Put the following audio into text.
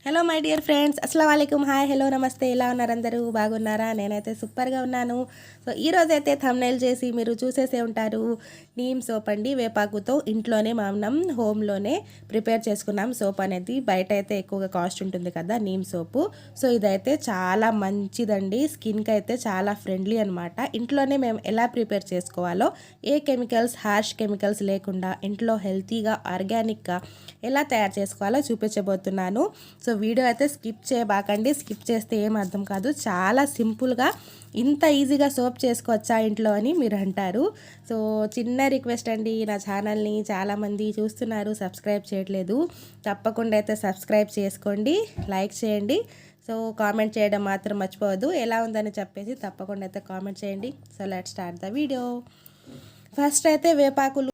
Hello my dear friends, అస్సలం వాలేకుమ్. Hi, hello, నమస్తే. ఎలా ఉన్నారు అందరూ? బాగున్నారా? నేనైతే సూపర్గా ఉన్నాను. సో ఈరోజు అయితే థంబ్నైల్ చేసి మీరు చూసేసే ఉంటారు. నీమ్ సోప్ అండి, వేపాకుతో ఇంట్లోనే మనం హోమ్లోనే ప్రిపేర్ చేసుకున్నాం సోప్ అనేది. బయట అయితే ఎక్కువగా కాస్ట్ ఉంటుంది కదా నీమ్ సోపు. సో ఇదైతే చాలా మంచిదండి, స్కిన్కి అయితే చాలా ఫ్రెండ్లీ అనమాట. ఇంట్లోనే మేము ఎలా ప్రిపేర్ చేసుకోవాలో, ఏ కెమికల్స్, హార్ష్ కెమికల్స్ లేకుండా ఇంట్లో హెల్తీగా ఆర్గానిక్గా ఎలా తయారు చేసుకోవాలో చూపించబోతున్నాను. సో వీడియో అయితే స్కిప్ చేయబాకండి, స్కిప్ చేస్తే ఏం అర్థం కాదు. చాలా సింపుల్గా ఇంత ఈజీగా సోప్ చేసుకోవచ్చా ఇంట్లో అని మీరు అంటారు. సో చిన్న రిక్వెస్ట్ అండి, నా ఛానల్ని చాలామంది చూస్తున్నారు, సబ్స్క్రైబ్ చేయట్లేదు. తప్పకుండా అయితే సబ్స్క్రైబ్ చేసుకోండి, లైక్ చేయండి. సో కామెంట్ చేయడం మాత్రం మర్చిపోవద్దు. ఎలా ఉందని చెప్పేసి తప్పకుండా అయితే కామెంట్ చేయండి. So let's start the video. First అయితే వేపాకులు